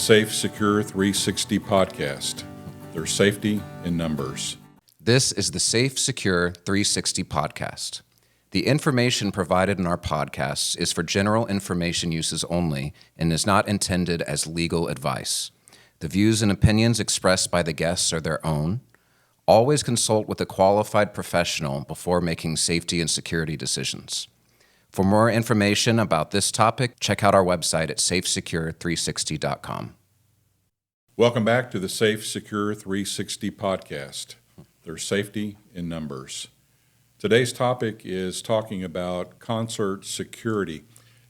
Safe, Secure 360 podcast. There's safety in numbers. This is the Safe, Secure 360 podcast. The information provided in our podcasts is for general information uses only and is not intended as legal advice. The views and opinions expressed by the guests are their own. Always consult with a qualified professional before making safety and security decisions. For more information about this topic, check out our website at safesecure360.com. Welcome back to the Safe, Secure 360 podcast. There's safety in numbers. Today's topic is talking about concert security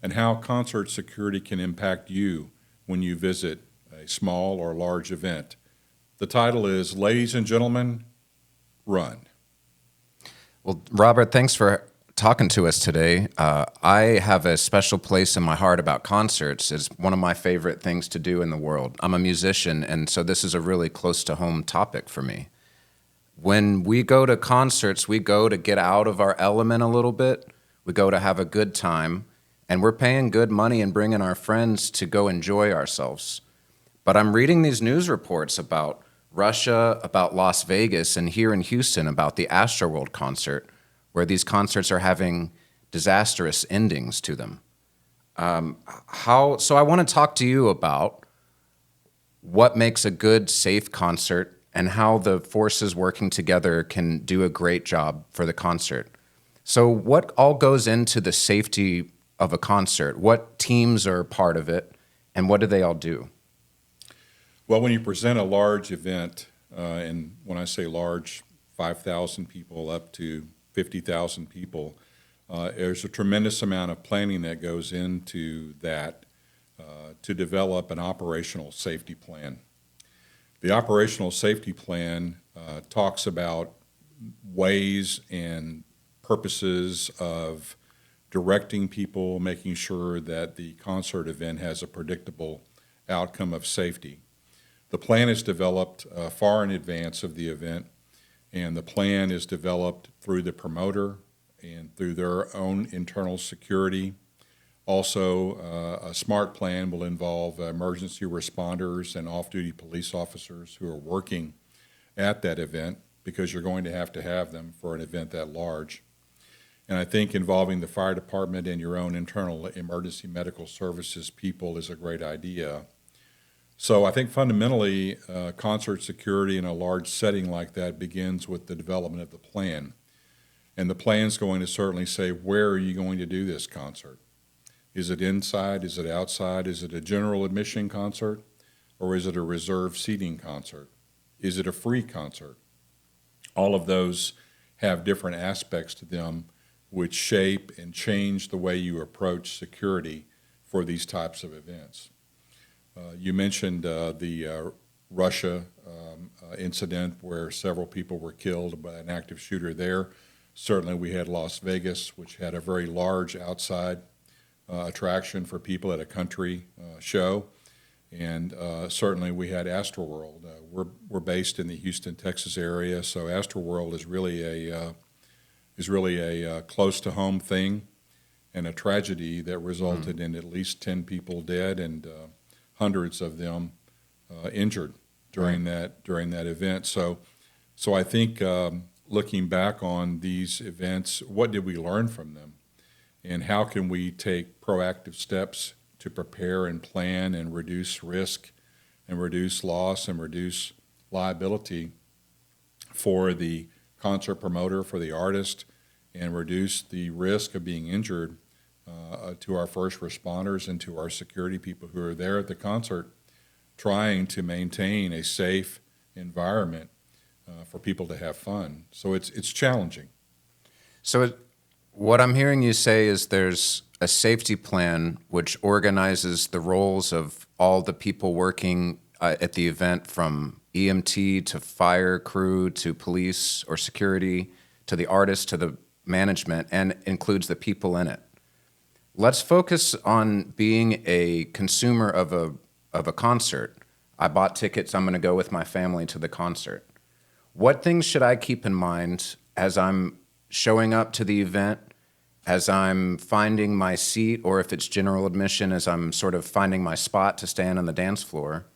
and how concert security can impact you when you visit a small or large event. The title is, Ladies and Gentlemen, Run. Well, Robert, thanks for talking to us today. I have a special place in my heart about concerts. It's one of my favorite things to do in the world. I'm a musician, and so this is a really close to home topic for me. When we go to concerts, we go to get out of our element a little bit. We go to have a good time, and we're paying good money and bringing our friends to go enjoy ourselves. But I'm reading these news reports about Russia, about Las Vegas, and here in Houston about the Astroworld concert, where these concerts are having disastrous endings to them. So I want to talk to you about what makes a good, safe concert and how the forces working together can do a great job for the concert. So what all goes into the safety of a concert? What teams are part of it, and what do they all do? Well, when you present a large event, and when I say large, 5,000 people up to 50,000 people, there's a tremendous amount of planning that goes into that to develop an operational safety plan. The operational safety plan talks about ways and purposes of directing people, making sure that the concert event has a predictable outcome of safety. The plan is developed far in advance of the event, and the plan is developed through the promoter and through their own internal security. Also, a SMART plan will involve emergency responders and off-duty police officers who are working at that event, because you're going to have them for an event that large. And I think involving the fire department and your own internal emergency medical services people is a great idea. So I think fundamentally, concert security in a large setting like that begins with the development of the plan. And the plan's going to certainly say, where are you going to do this concert? Is it inside? Is it outside? Is it a general admission concert? Or is it a reserved seating concert? Is it a free concert? All of those have different aspects to them which shape and change the way you approach security for these types of events. You mentioned the Russia incident where several people were killed by an active shooter there. Certainly we had Las Vegas, which had a very large outside attraction for people at a country show. And certainly we had Astroworld. We're based in the Houston, Texas area, so Astroworld is really a close to home thing, and a tragedy that resulted in at least 10 people dead and hundreds of them injured during that event. So I think looking back on these events, what did we learn from them, and how can we take proactive steps to prepare and plan and reduce risk and reduce loss and reduce liability for the concert promoter, for the artist, and reduce the risk of being injured to our first responders and to our security people who are there at the concert, trying to maintain a safe environment for people to have fun. So it's challenging. So what I'm hearing you say is there's a safety plan which organizes the roles of all the people working at the event, from EMT to fire crew to police or security to the artist to the management, and includes the people in it. Let's focus on being a consumer of a concert. I bought tickets, I'm going to go with my family to the concert. What things should I keep in mind as I'm showing up to the event as I'm finding my seat, or if it's general admission, as I'm sort of finding my spot to stand on the dance floor,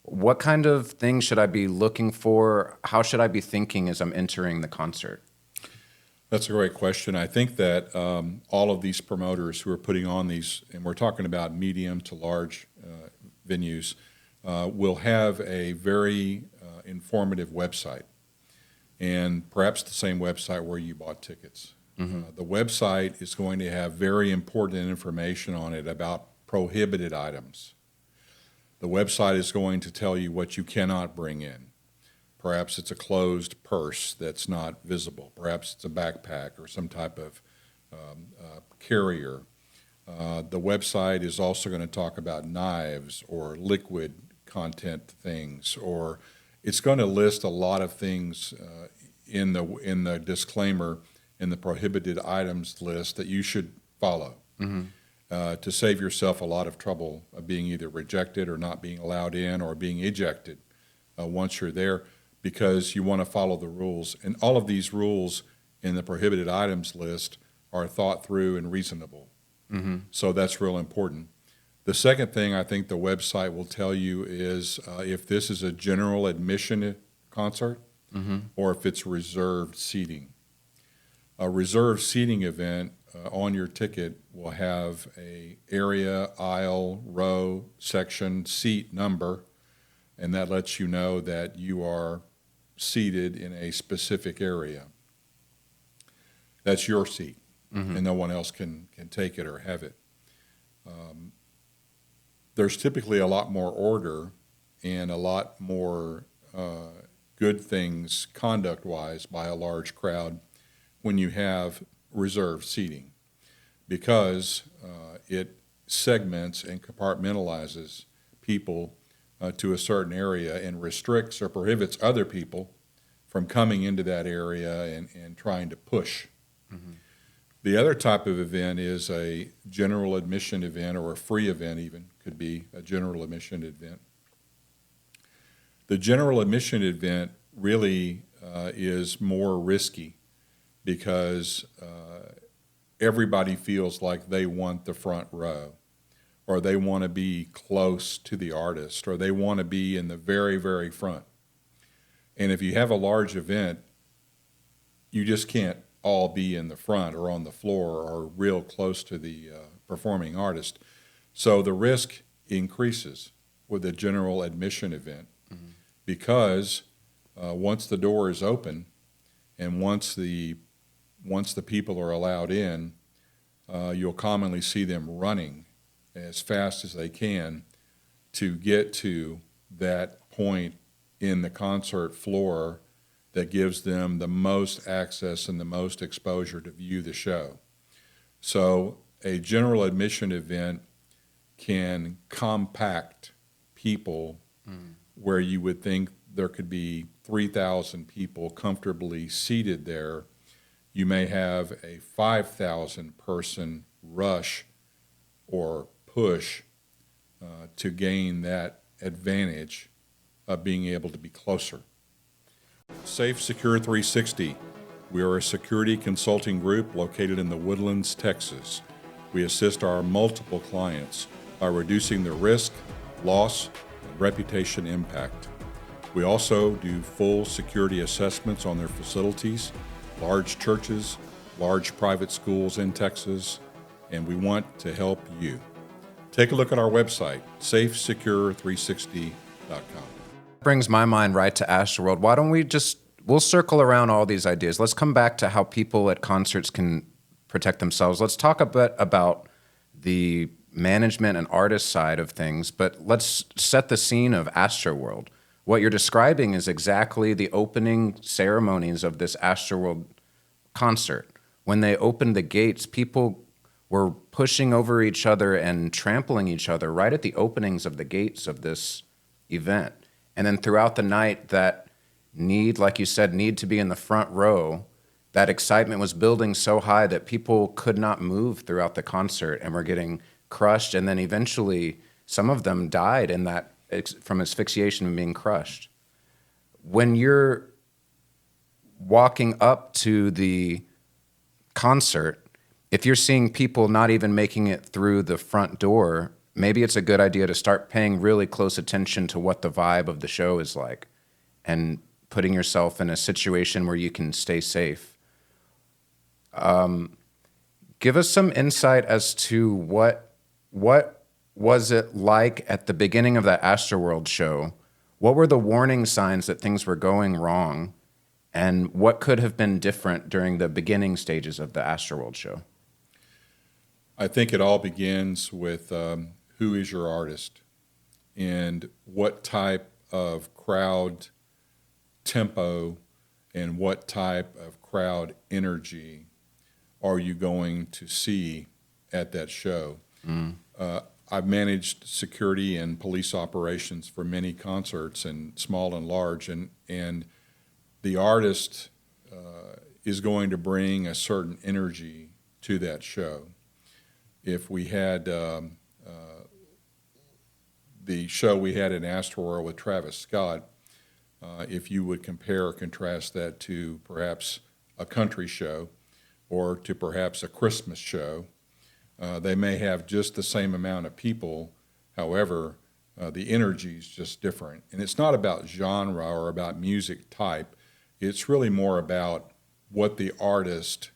what kind of things should I be looking for? How should I be thinking as I'm entering the concert? That's a great question. I think that all of these promoters who are putting on these, and we're talking about medium to large venues, will have a very informative website, and perhaps the same website where you bought tickets. The website is going to have very important information on it about prohibited items. The website is going to tell you what you cannot bring in. Perhaps it's a closed purse that's not visible. Perhaps it's a backpack or some type of carrier. The website is also going to talk about knives or liquid content things, or it's going to list a lot of things in the disclaimer in the prohibited items list that you should follow to save yourself a lot of trouble of being either rejected or not being allowed in or being ejected once you're there, because you want to follow the rules. And all of these rules in the prohibited items list are thought through and reasonable. So that's real important. The second thing I think the website will tell you is if this is a general admission concert or if it's reserved seating. A reserved seating event on your ticket will have a area, aisle, row, section, seat number, and that lets you know that you are seated in a specific area. That's your seat, and no one else can take it or have it. There's typically a lot more order and a lot more good things conduct-wise by a large crowd when you have reserved seating, because it segments and compartmentalizes people to a certain area and restricts or prohibits other people from coming into that area and trying to push. The other type of event is a general admission event, or a free event even, could be a general admission event. The general admission event really is more risky because everybody feels like they want the front row, or they want to be close to the artist, or they want to be in the very, very front. And if you have a large event, you just can't all be in the front or on the floor or real close to the performing artist. So the risk increases with a general admission event because once the door is open and once the people are allowed in, you'll commonly see them running as fast as they can to get to that point in the concert floor that gives them the most access and the most exposure to view the show. So a general admission event can compact people where you would think there could be 3,000 people comfortably seated there. You may have a 5,000 person rush or push to gain that advantage of being able to be closer. SAFESECURE 360. We are a security consulting group located in the Woodlands, Texas. We assist our multiple clients by reducing their risk, loss, and reputation impact. We also do full security assessments on their facilities, large churches, large private schools in Texas, and we want to help you. Take a look at our website, safesecure360.com. Brings my mind right to Astroworld. Why don't we'll circle around all these ideas. Let's come back to how people at concerts can protect themselves. Let's talk a bit about the management and artist side of things, but let's set the scene of Astroworld. What you're describing is exactly the opening ceremonies of this Astroworld concert. When they opened the gates, people were pushing over each other and trampling each other right at the openings of the gates of this event. And then throughout the night, that need, like you said, need to be in the front row, that excitement was building so high that people could not move throughout the concert and were getting crushed. And then eventually, some of them died in that from asphyxiation and being crushed. When you're walking up to the concert, if you're seeing people not even making it through the front door, maybe it's a good idea to start paying really close attention to what the vibe of the show is like and putting yourself in a situation where you can stay safe. Give us some insight as to what was it like at the beginning of that Astroworld show? What were the warning signs that things were going wrong? And what could have been different during the beginning stages of the Astroworld show? I think it all begins with who is your artist and what type of crowd tempo and what type of crowd energy are you going to see at that show. I've managed security and police operations for many concerts, and small and large, and the artist is going to bring a certain energy to that show. If we had the show we had in Astroworld with Travis Scott, if you would compare or contrast that to perhaps a country show or to perhaps a Christmas show, they may have just the same amount of people. However, the energy is just different. And it's not about genre or about music type. It's really more about what the artist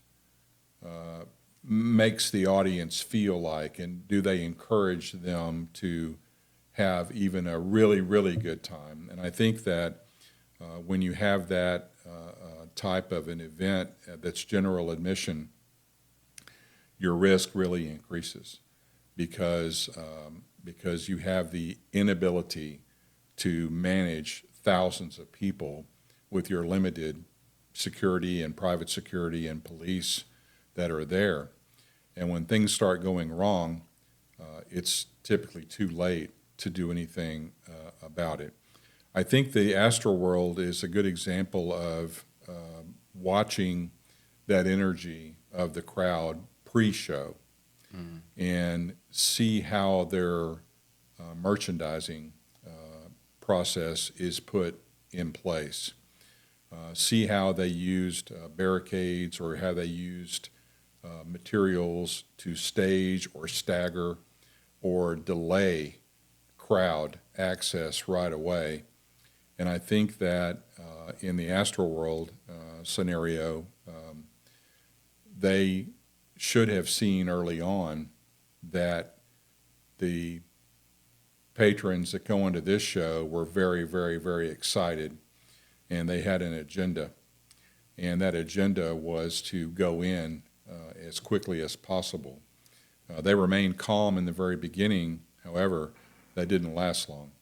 makes the audience feel like, and do they encourage them to have even a really, really good time. And I think that when you have that type of an event that's general admission, your risk really increases because you have the inability to manage thousands of people with your limited security and private security and police that are there. And when things start going wrong, it's typically too late to do anything about it. I think the Astroworld is a good example of watching that energy of the crowd pre-show and see how their merchandising process is put in place. See how they used barricades or how they used materials to stage or stagger or delay crowd access right away. And I think that in the Astroworld scenario, they should have seen early on that the patrons that go into this show were very, very, very excited, and they had an agenda. And that agenda was to go in as quickly as possible. They remained calm in the very beginning. However, that didn't last long.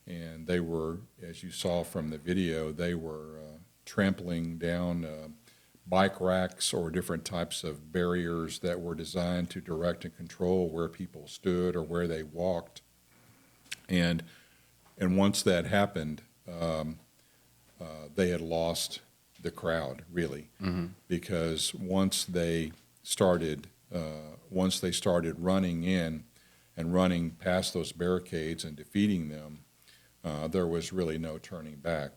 And they were, as you saw from the video, they were trampling down bike racks or different types of barriers that were designed to direct and control where people stood or where they walked. And once that happened, they had lost the crowd, really, because once they started running in and running past those barricades and defeating them, there was really no turning back.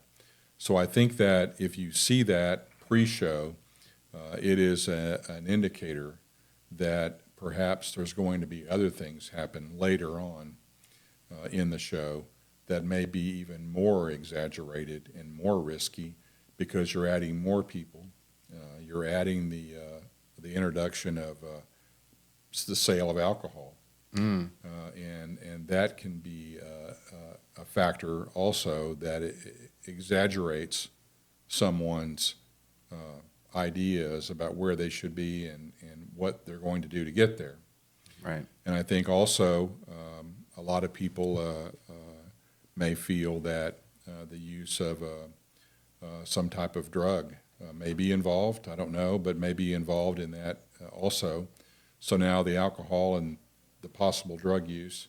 So I think that if you see that pre-show, it is an indicator that perhaps there's going to be other things happen later on in the show that may be even more exaggerated and more risky because you're adding more people. You're adding the introduction of the sale of alcohol. And that can be a factor also that it exaggerates someone's ideas about where they should be and what they're going to do to get there. Right. And I think also a lot of people may feel that the use of some type of drug may be involved. I don't know, but may be involved in that also. So now the alcohol and the possible drug use,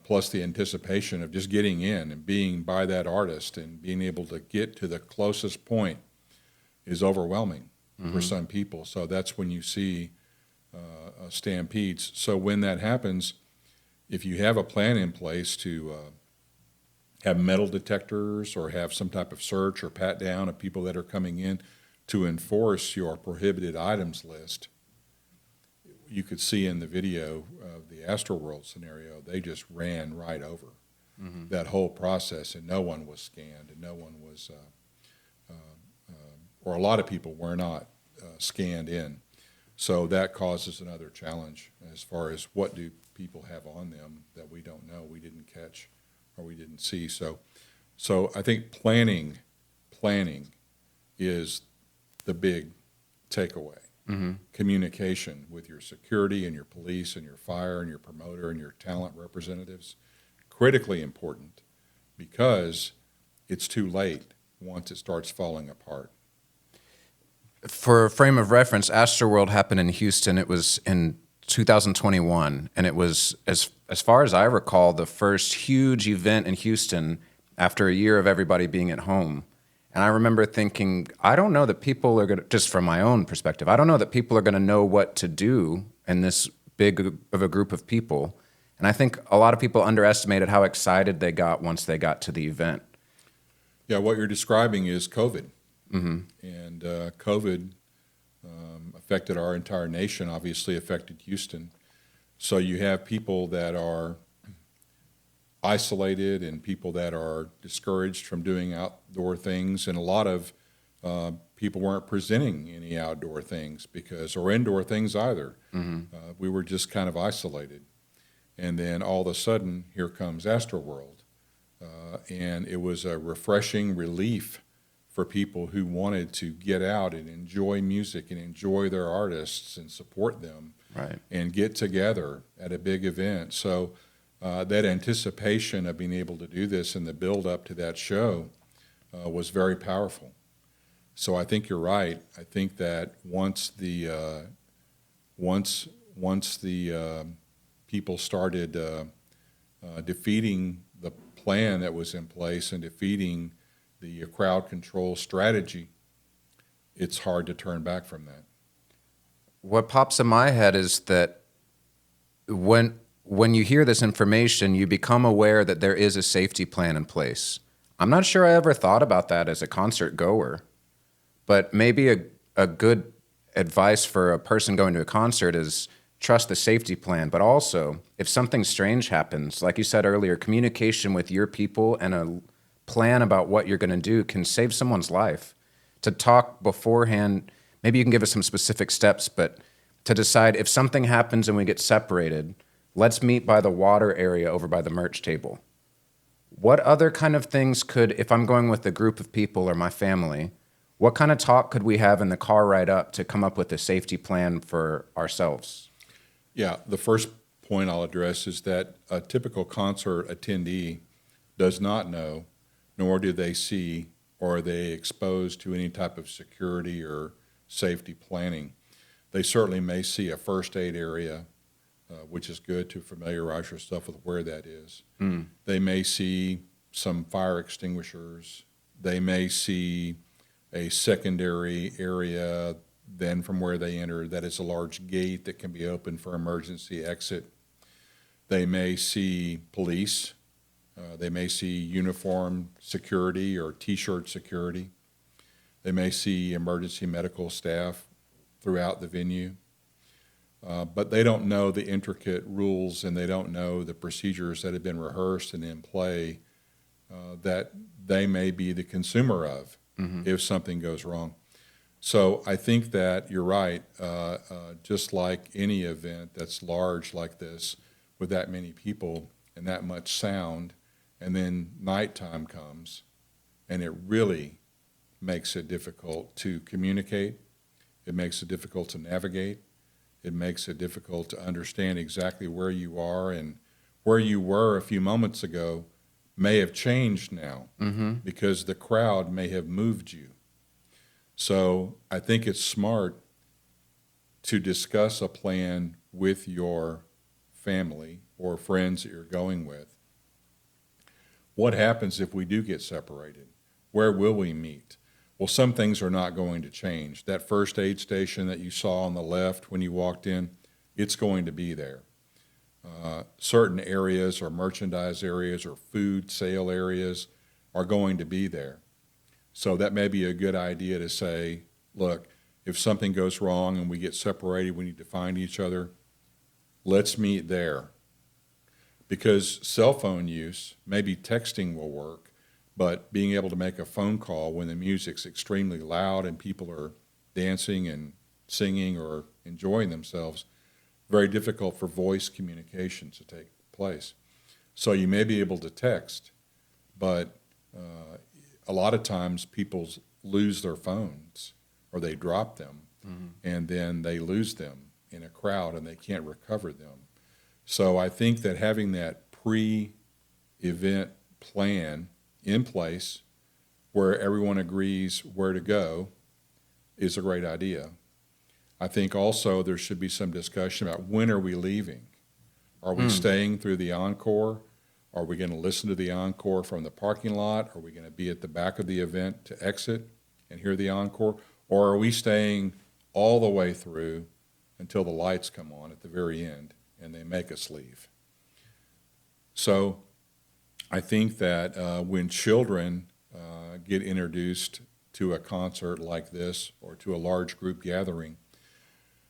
plus the anticipation of just getting in and being by that artist and being able to get to the closest point is overwhelming for some people. So that's when you see stampedes. So when that happens, if you have a plan in place to have metal detectors or have some type of search or pat down of people that are coming in to enforce your prohibited items list, you could see in the video of the Astroworld scenario, they just ran right over that whole process, and no one was scanned, and no one was, or a lot of people were not scanned in. So that causes another challenge as far as what do people have on them that we don't know, we didn't catch, or we didn't see. So I think planning is the big takeaway. Communication with your security and your police and your fire and your promoter and your talent representatives, critically important, because it's too late once it starts falling apart. For a frame of reference, Astroworld happened in Houston. It was in 2021, and it was, as far as I recall, the first huge event in Houston after a year of everybody being at home. And I remember thinking, I don't know that people are going to, just from my own perspective, I don't know that people are going to know what to do in this big of a group of people. And I think a lot of people underestimated how excited they got once they got to the event. Yeah, what you're describing is COVID. And COVID affected our entire nation, obviously affected Houston. So you have people that are isolated and people that are discouraged from doing outdoor things, and a lot of people weren't presenting any outdoor things or indoor things either. We were just kind of isolated. And then all of a sudden, here comes Astroworld. And it was a refreshing relief for people who wanted to get out and enjoy music and enjoy their artists and support them, right, and get together at a big event. So that anticipation of being able to do this and the build up to that show was very powerful. So I think you're right. I think that once the people started defeating the plan that was in place and defeating the crowd control strategy, it's hard to turn back from that. What pops in my head is that when you hear this information, you become aware that there is a safety plan in place. I'm not sure I ever thought about that as a concert goer, but maybe a good advice for a person going to a concert is trust the safety plan, but also if something strange happens, like you said earlier, communication with your people and a plan about what you're going to do can save someone's life. To talk beforehand, maybe you can give us some specific steps, but to decide if something happens and we get separated, let's meet by the water area over by the merch table. What other kind of things if I'm going with a group of people or my family, what kind of talk could we have in the car ride up to come up with a safety plan for ourselves? Yeah, the first point I'll address is that a typical concert attendee does not know, nor do they see, or are they exposed to any type of security or safety planning. They certainly may see a first aid area, which is good to familiarize yourself with where that is. They may see some fire extinguishers. They may see a secondary area then from where they enter that is a large gate that can be opened for emergency exit. They may see police. They may see uniform security or T-shirt security. They may see emergency medical staff throughout the venue. But they don't know the intricate rules, and they don't know the procedures that have been rehearsed and in play that they may be the consumer of if something goes wrong. So I think that you're right. Just like any event that's large like this with that many people and that much sound, and then nighttime comes, and it really makes it difficult to communicate. It makes it difficult to navigate. It makes it difficult to understand exactly where you are, and where you were a few moments ago may have changed now because the crowd may have moved you. So I think it's smart to discuss a plan with your family or friends that you're going with. What happens if we do get separated? Where will we meet? Well, some things are not going to change. That first aid station that you saw on the left when you walked in, it's going to be there. Certain areas or merchandise areas or food sale areas are going to be there. So that may be a good idea to say, look, if something goes wrong and we get separated, we need to find each other. Let's meet there. Because cell phone use, maybe texting will work, but being able to make a phone call when the music's extremely loud and people are dancing and singing or enjoying themselves, very difficult for voice communication to take place. So you may be able to text, but a lot of times people lose their phones or they drop them, and then they lose them in a crowd and they can't recover them. So I think that having that pre-event plan in place where everyone agrees where to go is a great idea. I think also there should be some discussion about when are we leaving? Are we staying through the encore? Are we going to listen to the encore from the parking lot? Are we going to be at the back of the event to exit and hear the encore? Or are we staying all the way through until the lights come on at the very end and they make us leave? So I think that when children get introduced to a concert like this or to a large group gathering,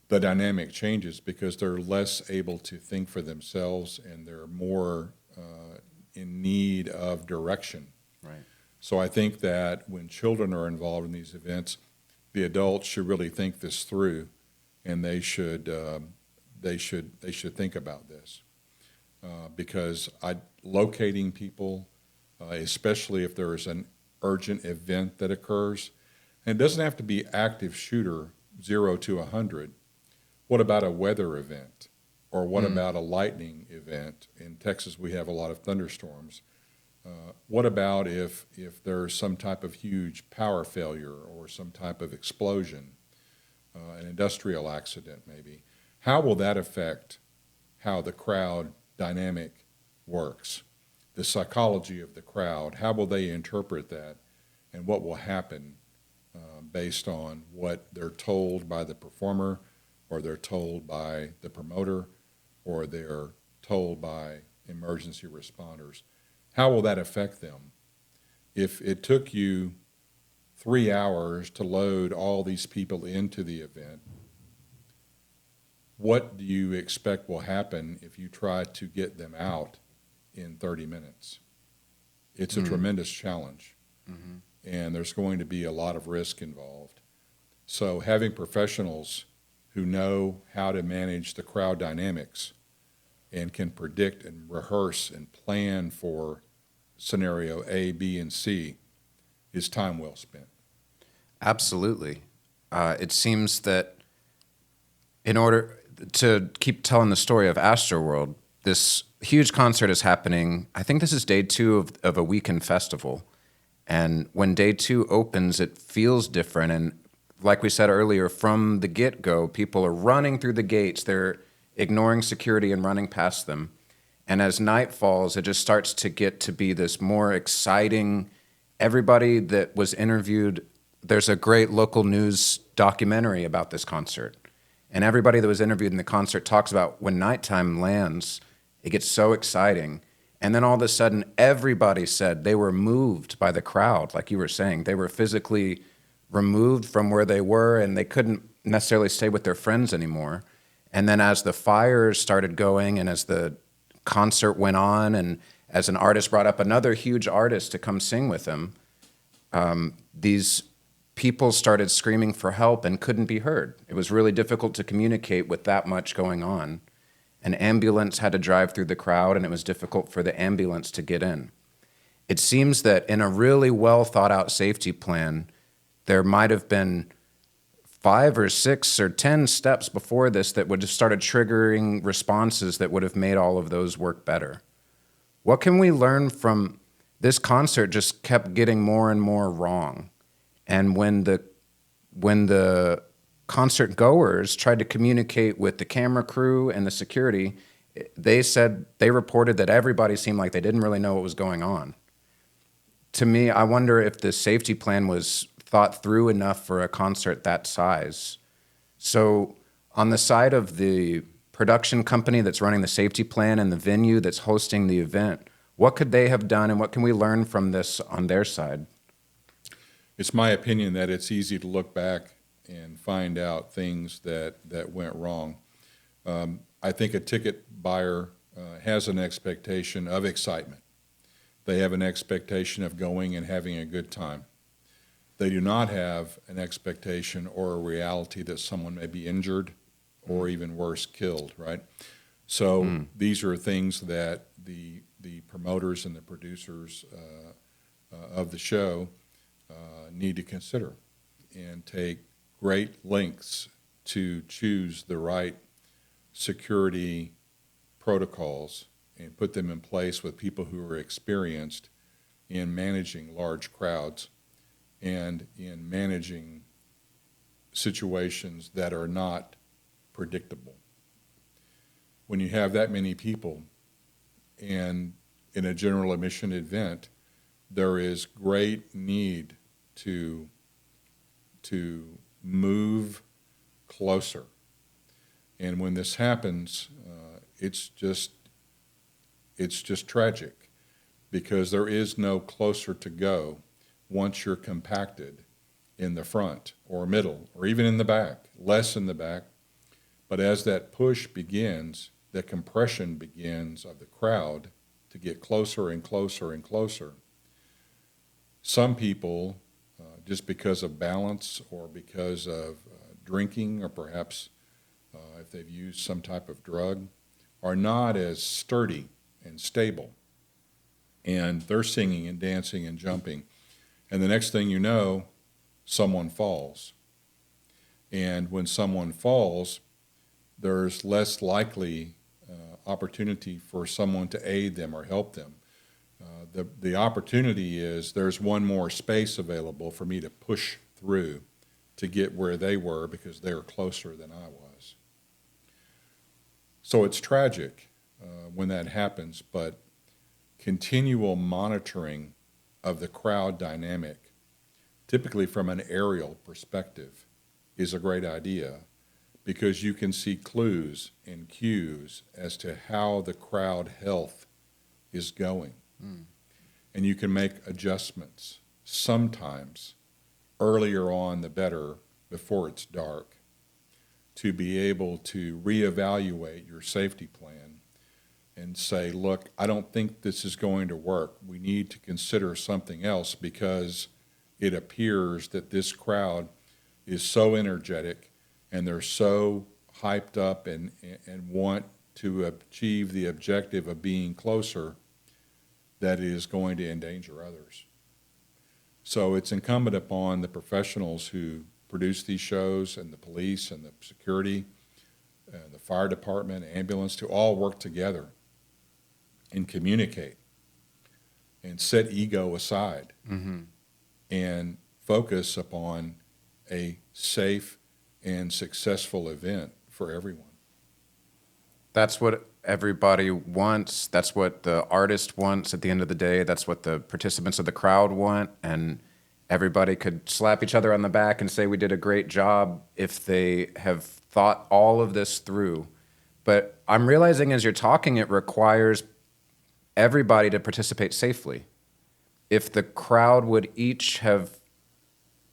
the dynamic changes because they're less able to think for themselves and they're more in need of direction. Right. So I think that when children are involved in these events, the adults should really think this through, and they should think about this because locating people, especially if there is an urgent event that occurs, and it doesn't have to be active shooter 0 to 100. What about a weather event? Or what about a lightning event? In Texas, we have a lot of thunderstorms. What about if there's some type of huge power failure or some type of explosion, an industrial accident maybe? How will that affect how the crowd dynamic works? The psychology of the crowd, how will they interpret that? And what will happen based on what they're told by the performer, or they're told by the promoter, or they're told by emergency responders? How will that affect them? If it took you 3 hours to load all these people into the event, what do you expect will happen if you try to get them out in 30 minutes? It's a tremendous challenge, and there's going to be a lot of risk involved. So having professionals who know how to manage the crowd dynamics and can predict and rehearse and plan for scenario A, B, and C is time well spent. Absolutely. It seems that in order to keep telling the story of Astroworld, this huge concert is happening. I think this is day 2 of a weekend festival. And when day 2 opens, it feels different. And like we said earlier, from the get-go, people are running through the gates. They're ignoring security and running past them. And as night falls, it just starts to get to be this more exciting. Everybody that was interviewed, there's a great local news documentary about this concert. And everybody that was interviewed in the concert talks about when nighttime lands, it gets so exciting. And then all of a sudden, everybody said they were moved by the crowd, like you were saying. They were physically removed from where they were, and they couldn't necessarily stay with their friends anymore. And then as the fires started going and as the concert went on and as an artist brought up another huge artist to come sing with him, these people started screaming for help and couldn't be heard. It was really difficult to communicate with that much going on. An ambulance had to drive through the crowd, and it was difficult for the ambulance to get in. It seems that in a really well thought out safety plan, there might have been 5 or 6 or 10 steps before this that would have started triggering responses that would have made all of those work better. What can we learn from this concert? Just kept getting more and more wrong. And when the concert goers tried to communicate with the camera crew and the security, they reported that everybody seemed like they didn't really know what was going on. To me, I wonder if the safety plan was thought through enough for a concert that size. So on the side of the production company that's running the safety plan and the venue that's hosting the event, what could they have done and what can we learn from this on their side? It's my opinion that it's easy to look back and find out things that went wrong. I think a ticket buyer has an expectation of excitement. They have an expectation of going and having a good time. They do not have an expectation or a reality that someone may be injured or even worse, killed, right? So these are things that the promoters and the producers of the show need to consider and take great lengths to choose the right security protocols and put them in place with people who are experienced in managing large crowds and in managing situations that are not predictable. When you have that many people and in a general admission event, there is great need to move closer. And when this happens, it's just tragic, because there is no closer to go once you're compacted in the front or middle or even in the back, less in the back. But as that push begins, the compression begins of the crowd to get closer and closer and closer. Some people, just because of balance or because of drinking, or perhaps if they've used some type of drug, are not as sturdy and stable. And they're singing and dancing and jumping. And the next thing you know, someone falls. And when someone falls, there's less likely opportunity for someone to aid them or help them. The opportunity is there's one more space available for me to push through to get where they were because they were closer than I was. So it's tragic when that happens, but continual monitoring of the crowd dynamic, typically from an aerial perspective, is a great idea, because you can see clues and cues as to how the crowd health is going. And you can make adjustments, sometimes earlier on the better, before it's dark, to be able to reevaluate your safety plan and say, look, I don't think this is going to work. We need to consider something else, because it appears that this crowd is so energetic and they're so hyped up and want to achieve the objective of being closer that it is going to endanger others. So it's incumbent upon the professionals who produce these shows, and the police and the security, the fire department, ambulance, to all work together and communicate and set ego aside and focus upon a safe and successful event for everyone. That's what everybody wants. That's what the artist wants at the end of the day. That's what the participants of the crowd want. And everybody could slap each other on the back and say we did a great job if they have thought all of this through. But I'm realizing as you're talking, it requires everybody to participate safely. If the crowd would each have,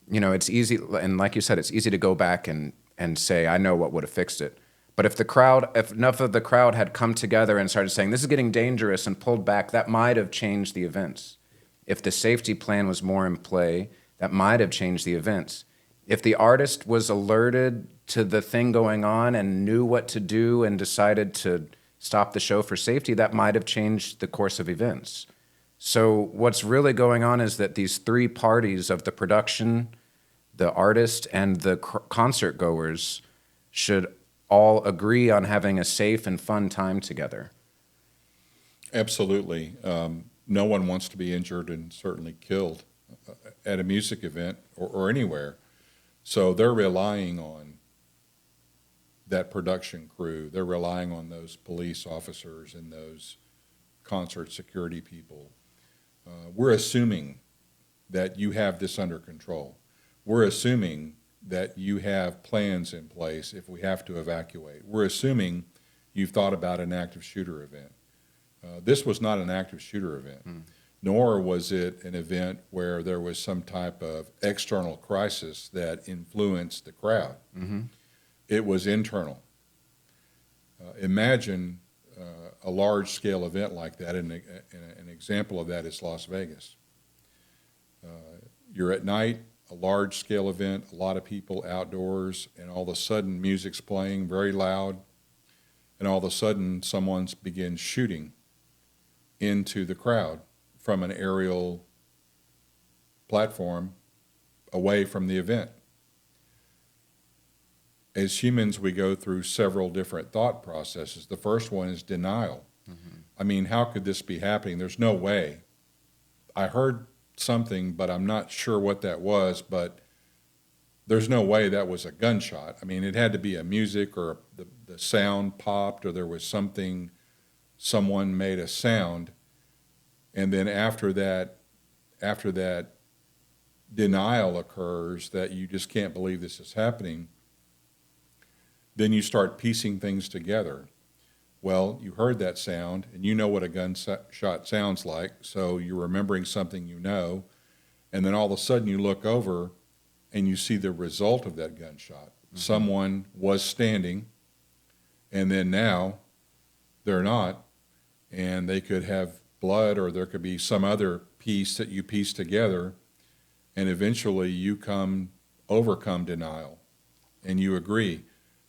it's easy, and like you said, it's easy to go back and say, I know what would have fixed it. But if enough of the crowd had come together and started saying, this is getting dangerous, and pulled back, that might have changed the events. If the safety plan was more in play, that might have changed the events. If the artist was alerted to the thing going on and knew what to do and decided to stop the show for safety, that might have changed the course of events. So what's really going on is that these three parties of the production, the artist, and the concert goers should all agree on having a safe and fun time together. Absolutely. No one wants to be injured and certainly killed at a music event or anywhere. So they're relying on that production crew. They're relying on those police officers and those concert security people. We're assuming that you have this under control. We're assuming that you have plans in place if we have to evacuate. We're assuming you've thought about an active shooter event. This was not an active shooter event, nor was it an event where there was some type of external crisis that influenced the crowd. It was internal. Imagine a large-scale event like that, and an example of that is Las Vegas. You're at night, a large-scale event, a lot of people outdoors, and all of a sudden music's playing very loud, and all of a sudden someone begins shooting into the crowd from an aerial platform away from the event. As humans, we go through several different thought processes. The first one is denial. I mean, how could this be happening? There's no way. I heard something, but I'm not sure what that was, but there's no way that was a gunshot. I mean, it had to be a music, or the sound popped, or there was something, someone made a sound. And then after that denial occurs, that you just can't believe this is happening, then you start piecing things together. Well, you heard that sound, and you know what a gunshot sounds like, so you're remembering something you know, and then all of a sudden you look over and you see the result of that gunshot. Someone was standing, and then now they're not, and they could have blood, or there could be some other piece that you piece together, and eventually you overcome denial, and you agree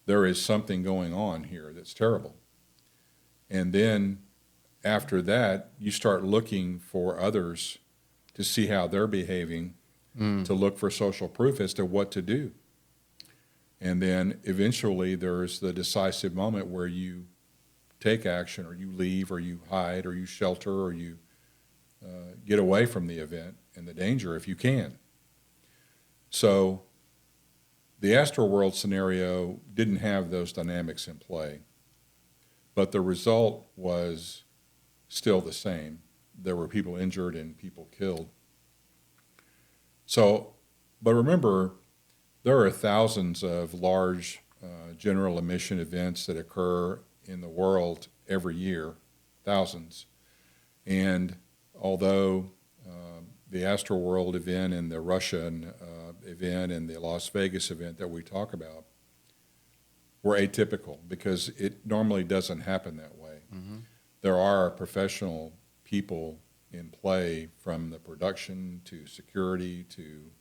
there is something going on here that's terrible. And then after that, you start looking for others to see how they're behaving, to look for social proof as to what to do. And then eventually there's the decisive moment where you take action, or you leave, or you hide, or you shelter, or you get away from the event and the danger if you can. So the Astroworld scenario didn't have those dynamics in play, but the result was still the same. There were people injured and people killed. So, but remember, there are thousands of large general emission events that occur in the world every year, thousands. And although the Astroworld event and the Russian event and the Las Vegas event that we talk about were atypical, because it normally doesn't happen that way. There are professional people in play, from the production to security to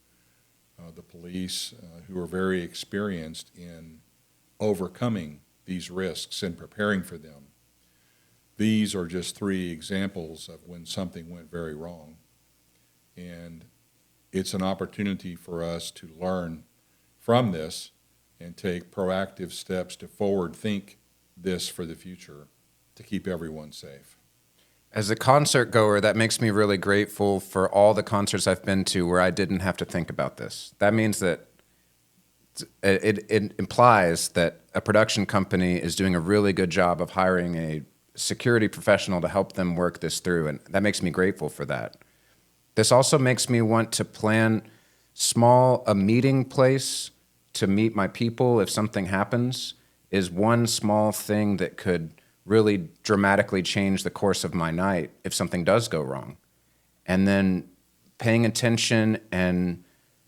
the police, who are very experienced in overcoming these risks and preparing for them. These are just 3 examples of when something went very wrong. And it's an opportunity for us to learn from this and take proactive steps to forward think this for the future, to keep everyone safe. As a concert goer, that makes me really grateful for all the concerts I've been to where I didn't have to think about this. That means that it implies that a production company is doing a really good job of hiring a security professional to help them work this through, and that makes me grateful for that. This also makes me want to plan a meeting place to meet my people if something happens is one small thing that could really dramatically change the course of my night if something does go wrong. And then paying attention and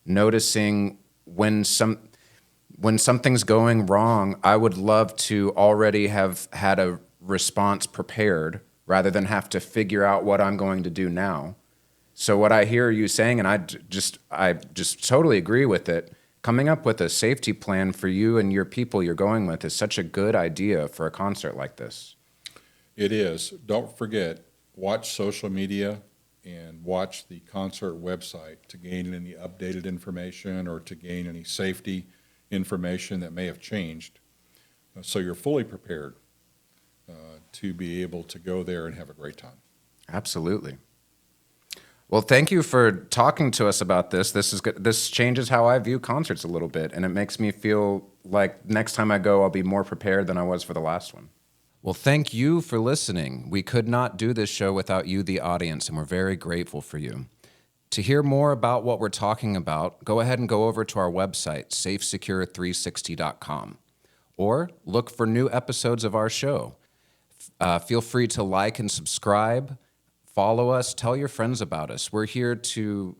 noticing when something's going wrong, I would love to already have had a response prepared rather than have to figure out what I'm going to do now. So what I hear you saying, and I just totally agree with it, coming up with a safety plan for you and your people you're going with is such a good idea for a concert like this. It is. Don't forget, watch social media and watch the concert website to gain any updated information or to gain any safety information that may have changed, so you're fully prepared to be able to go there and have a great time. Absolutely. Well, thank you for talking to us about this. This is good. This changes how I view concerts a little bit, and it makes me feel like next time I go, I'll be more prepared than I was for the last one. Well, thank you for listening. We could not do this show without you, the audience, and we're very grateful for you. To hear more about what we're talking about, go ahead and go over to our website, SAFESECURE360.com, or look for new episodes of our show. Feel free to like and subscribe, follow us, tell your friends about us. We're here to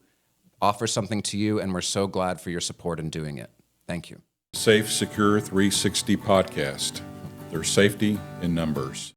offer something to you, and we're so glad for your support in doing it. Thank you. Safe Secure 360 podcast. There's safety in numbers.